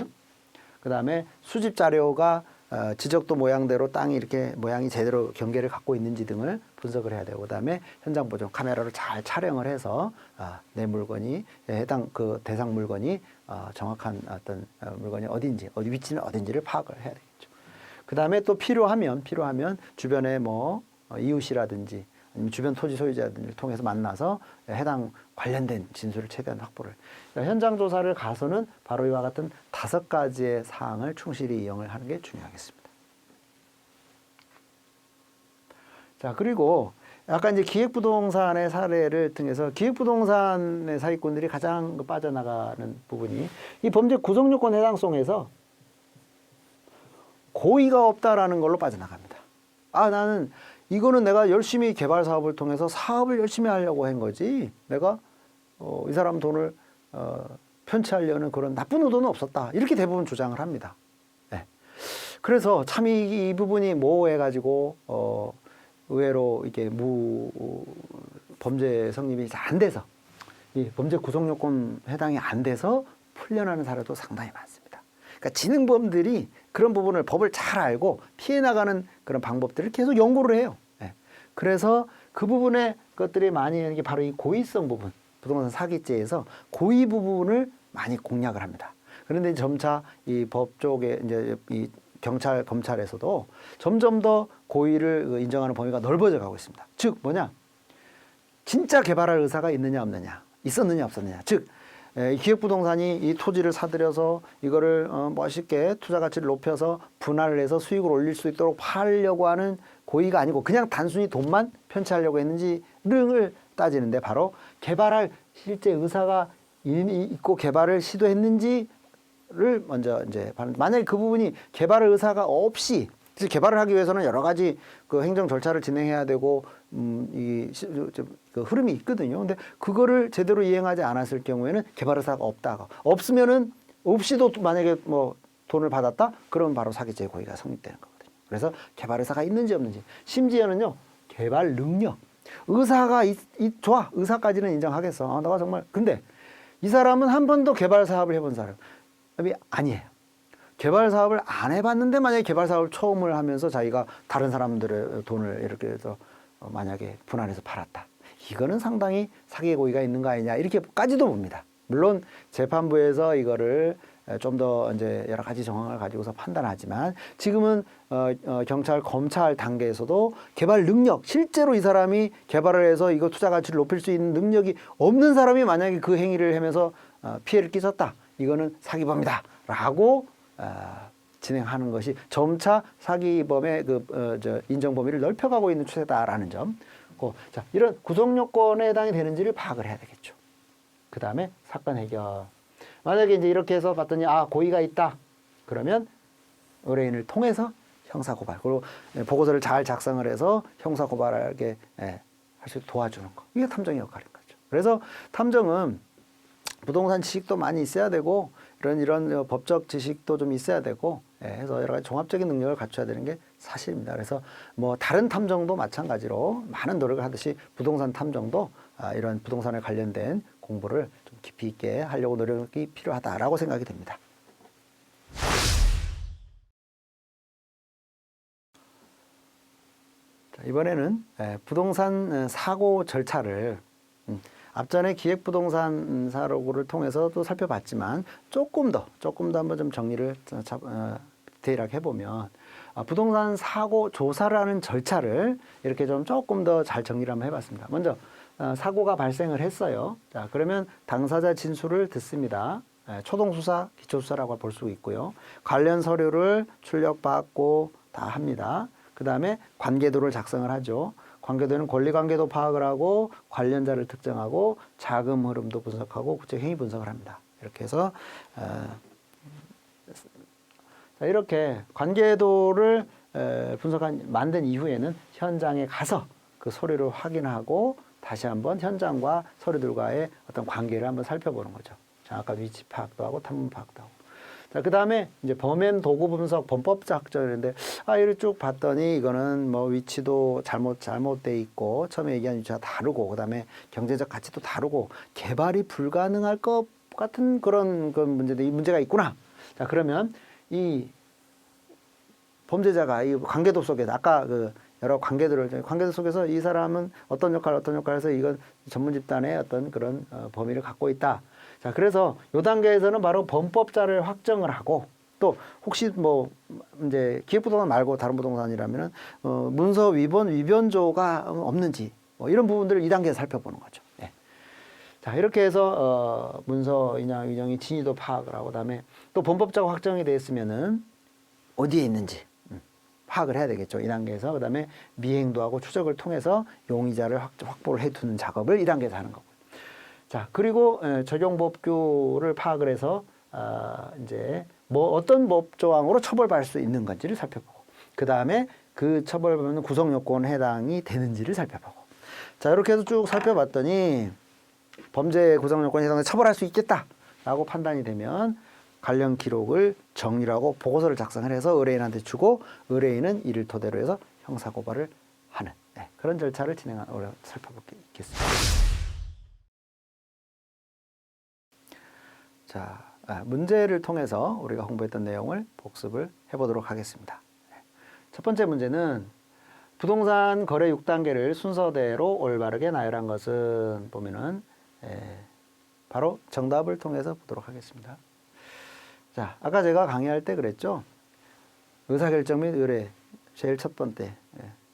그 다음에 수집 자료가 지적도 모양대로 땅이 이렇게 모양이 제대로 경계를 갖고 있는지 등을 분석을 해야 되고, 그 다음에 현장 보존 카메라로 잘 촬영을 해서 내 물건이 해당 그 대상 물건이 정확한 어떤 물건이 어딘지, 위치는 어딘지를 파악을 해야 되겠죠. 그 다음에 또 필요하면 주변에 뭐 이웃이라든지 아니면 주변 토지 소유자들을 통해서 만나서 해당 관련된 진술을 최대한 확보를. 그러니까 현장 조사를 가서는 바로 이와 같은 5가지의 사항을 충실히 이용을 하는 게 중요하겠습니다. 자, 그리고 아까 이제 기획부동산의 사례를 통해서 기획부동산의 사기꾼들이 가장 빠져나가는 부분이 이 범죄 구성요건 해당성에서 고의가 없다라는 걸로 빠져나갑니다. 나는 이거는 내가 열심히 개발 사업을 통해서 사업을 열심히 하려고 한 거지, 내가 이 사람 돈을 편취하려는 그런 나쁜 의도는 없었다, 이렇게 대부분 주장을 합니다. 그래서 참 이 부분이 모호해가지고 의외로 이게 범죄 성립이 잘 안 돼서, 이 범죄 구성요건 해당이 안 돼서 풀려나는 사례도 상당히 많습니다. 그러니까 지능범들이 그런 부분을 법을 잘 알고 피해 나가는 그런 방법들을 계속 연구를 해요. 그래서 그 부분의 것들이 많이 있는 게 바로 이 고의성 부분, 부동산 사기죄에서 고의 부분을 많이 공략을 합니다. 그런데 점차 이 법 쪽에 이제 이 경찰, 검찰에서도 점점 더 고의를 인정하는 범위가 넓어져 가고 있습니다. 즉 뭐냐? 진짜 개발할 의사가 있느냐 없느냐, 있었느냐 없었느냐. 즉 기획부동산이 이 토지를 사들여서 이거를 멋있게 투자 가치를 높여서 분할을 해서 수익을 올릴 수 있도록 팔려고 하는 고의가 아니고 그냥 단순히 돈만 편취하려고 했는지를 따지는데, 바로 개발할 실제 의사가 있고 개발을 시도했는지를 먼저 이제 만약에 그 부분이 개발할 의사가 없이, 개발을 하기 위해서는 여러 가지 그 행정 절차를 진행해야 되고 그 흐름이 있거든요. 근데 그거를 제대로 이행하지 않았을 경우에는 개발 의사가 없다가, 없이도 만약에 뭐 돈을 받았다, 그러면 바로 사기죄 고의가 성립되는 거거든요. 그래서 개발 의사가 있는지 없는지, 심지어는요 개발 능력, 의사가 좋아, 의사까지는 인정하겠어. 내가 정말, 근데 이 사람은 한 번도 개발 사업을 해본 사람이 아니에요. 개발 사업을 안 해봤는데 만약에 개발 사업을 처음을 하면서 자기가 다른 사람들의 돈을 이렇게 해서 만약에 분할해서 팔았다, 이거는 상당히 사기의 고의가 있는 거 아니냐, 이렇게까지도 봅니다. 물론 재판부에서 이거를 좀 더 이제 여러 가지 정황을 가지고서 판단하지만 지금은 경찰, 검찰 단계에서도 개발 능력, 실제로 이 사람이 개발을 해서 이거 투자 가치를 높일 수 있는 능력이 없는 사람이 만약에 그 행위를 하면서 피해를 끼쳤다. 이거는 사기범이다라고 진행하는 것이 점차 사기범의 인정 범위를 넓혀가고 있는 추세다라는 점. 자, 이런 구성 요건에 해당이 되는지를 파악을 해야 되겠죠. 그 다음에 사건 해결. 만약에 이제 이렇게 해서 봤더니 고의가 있다. 그러면 의뢰인을 통해서 형사 고발. 그리고 보고서를 잘 작성을 해서 형사 고발하게 할 수 있도록 도와주는 거. 이게 탐정의 역할인 거죠. 그래서 탐정은 부동산 지식도 많이 있어야 되고 이런 법적 지식도 좀 있어야 되고 해서 여러 가지 종합적인 능력을 갖춰야 되는 게 사실입니다. 그래서 뭐 다른 탐정도 마찬가지로 많은 노력을 하듯이 부동산 탐정도 이런 부동산에 관련된 공부를 좀 깊이 있게 하려고 노력이 필요하다라고 생각이 됩니다. 자, 이번에는 부동산 사고 절차를 앞전에 기획부동산 사고를 통해서도 살펴봤지만 조금 더 한번 좀 정리를 디테일하게 해보면 부동산 사고 조사를 하는 절차를 이렇게 좀 조금 더 잘 정리를 한번 해봤습니다. 먼저 사고가 발생을 했어요. 자, 그러면 당사자 진술을 듣습니다. 초동수사, 기초수사라고 볼 수 있고요. 관련 서류를 출력받고 다 합니다. 그 다음에 관계도를 작성을 하죠. 관계도는 권리관계도 파악을 하고 관련자를 특정하고 자금 흐름도 분석하고 국제행위 분석을 합니다. 이렇게 해서 이렇게 관계도를 만든 이후에는 현장에 가서 그 서류를 확인하고 다시 한번 현장과 서류들과의 어떤 관계를 한번 살펴보는 거죠. 정확한 위치 파악도 하고 탐문 파악도 하고. 자, 그 다음에 이제 범행 도구 분석, 범법 작전인데, 이를 쭉 봤더니 이거는 뭐 위치도 잘못돼 있고, 처음에 얘기한 위치가 다르고, 그 다음에 경제적 가치도 다르고, 개발이 불가능할 것 같은 그런 문제가 있구나. 자, 그러면 이 범죄자가 이 관계도 속에서, 아까 여러 관계도 속에서 이 사람은 어떤 역할을 해서 이건 전문 집단의 어떤 그런 범위를 갖고 있다. 자, 그래서 요 단계에서는 바로 범법자를 확정을 하고 또 혹시 뭐 이제 기획부동산 말고 다른 부동산이라면은 문서 위변조가 없는지 뭐 이런 부분들을 2단계에서 살펴보는 거죠. 네. 자, 이렇게 해서 문서 인양이 진위도 파악을 하고 그다음에 또 범법자가 확정이 됐으면은 어디에 있는지 파악을 해야 되겠죠. 2단계에서 그다음에 미행도 하고 추적을 통해서 용의자를 확보를 해두는 작업을 2단계에서 하는 거고. 자, 그리고 적용법규를 파악을 해서 이제 뭐 어떤 법조항으로 처벌받을 수 있는 건지를 살펴보고 그 다음에 그 처벌받는 구성 요건에 해당이 되는지를 살펴보고 자, 이렇게 해서 쭉 살펴봤더니 범죄 구성 요건에 해당해 처벌할 수 있겠다라고 판단이 되면 관련 기록을 정리를 하고 보고서를 작성을 해서 의뢰인한테 주고 의뢰인은 이를 토대로 해서 형사고발을 하는 그런 절차를 살펴보겠습니다. 자, 문제를 통해서 우리가 공부했던 내용을 복습을 해보도록 하겠습니다. 첫 번째 문제는 부동산 거래 6단계를 순서대로 올바르게 나열한 것은 보면은 바로 정답을 통해서 보도록 하겠습니다. 자, 아까 제가 강의할 때 그랬죠. 의사결정 및 의뢰 제일 첫 번째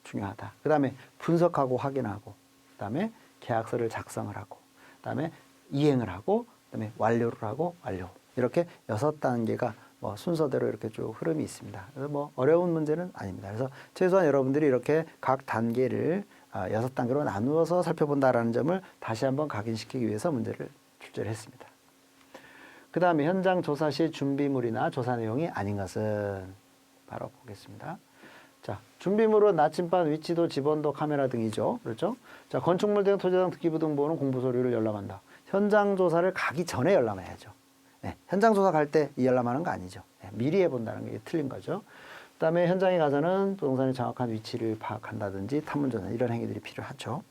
중요하다. 그 다음에 분석하고 확인하고 그 다음에 계약서를 작성을 하고 그 다음에 이행을 하고 그다음에 완료를 하고 완료. 이렇게 6단계가 뭐 순서대로 이렇게 쭉 흐름이 있습니다. 그래서 뭐 어려운 문제는 아닙니다. 그래서 최소한 여러분들이 이렇게 각 단계를 6단계로 나누어서 살펴본다라는 점을 다시 한번 각인시키기 위해서 문제를 출제를 했습니다. 그 다음에 현장 조사 시 준비물이나 조사 내용이 아닌 것은 바로 보겠습니다. 자, 준비물은 나침반, 위치도, 지번도, 카메라 등이죠. 그렇죠? 자, 건축물 등 토지당 특기부 등 보는 공부 서류를 열람한다. 현장 조사를 가기 전에 열람해야죠. 현장 조사 갈 때 이 열람하는 거 아니죠. 미리 해본다는 게 틀린 거죠. 그 다음에 현장에 가서는 부동산의 정확한 위치를 파악한다든지 탐문조사 이런 행위들이 필요하죠.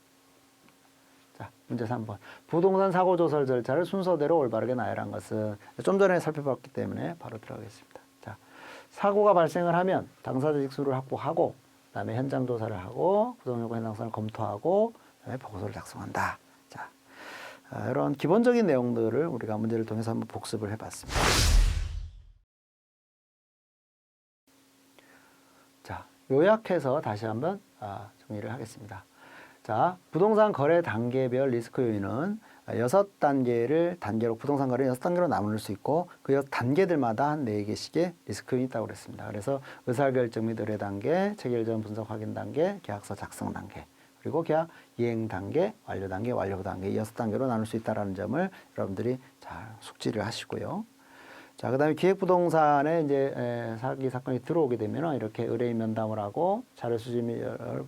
자, 문제 3번. 부동산 사고 조사 절차를 순서대로 올바르게 나열한 것은 좀 전에 살펴봤기 때문에 바로 들어가겠습니다. 자, 사고가 발생을 하면 당사자 직수를 확보하고 그다음에 현장 조사를 하고 구성요건 해당사항을 검토하고 그다음에 보고서를 작성한다. 이런 기본적인 내용들을 우리가 문제를 통해서 한번 복습을 해봤습니다. 요약해서 다시 한번 정리를 하겠습니다. 자, 부동산 거래 단계별 리스크 요인은 6단계를 단계로 부동산 거래 6단계로 나눌 수 있고 그 6단계들마다 한 4개씩의 리스크 요인이 있다고 그랬습니다. 그래서 의사결정 및 의뢰 단계, 체결 전 분석 확인 단계, 계약서 작성 단계, 그리고 계약 이행 단계, 완료 단계, 완료 단계 이 6단계로 나눌 수 있다는 점을 여러분들이 잘 숙지를 하시고요. 자, 그다음에 기획부동산에 이제 사기 사건이 들어오게 되면 이렇게 의뢰인 면담을 하고 자료 수집 및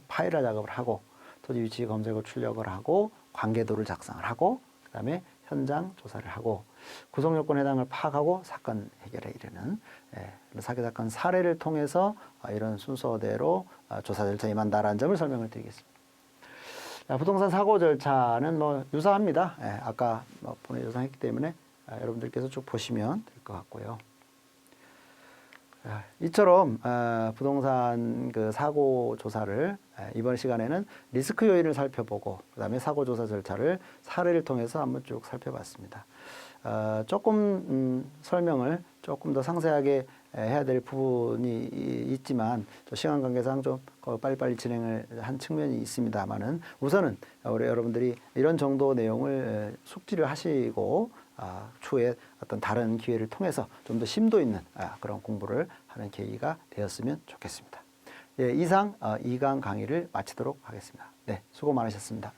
파일화 작업을 하고 토지 위치 검색을 출력을 하고 관계도를 작성을 하고 그다음에 현장 조사를 하고 구성 요건 해당을 파악하고 사건 해결에 이르는 사기 사건 사례를 통해서 이런 순서대로 조사 절차에 임한다라는 점을 설명을 드리겠습니다. 자, 부동산 사고 절차는 뭐 유사합니다. 아까 본에 요상했기 때문에 여러분들께서 쭉 보시면 될 것 같고요. 이처럼 부동산 그 사고 조사를 이번 시간에는 리스크 요인을 살펴보고 그다음에 사고 조사 절차를 사례를 통해서 한번 쭉 살펴봤습니다. 조금 설명을 조금 더 상세하게 해야 될 부분이 있지만 시간 관계상 좀 빨리빨리 진행을 한 측면이 있습니다만은 우선은 우리 여러분들이 이런 정도 내용을 숙지를 하시고 추후에 어떤 다른 기회를 통해서 좀 더 심도 있는 그런 공부를 하는 계기가 되었으면 좋겠습니다. 예, 이상 2강 강의를 마치도록 하겠습니다. 네, 수고 많으셨습니다.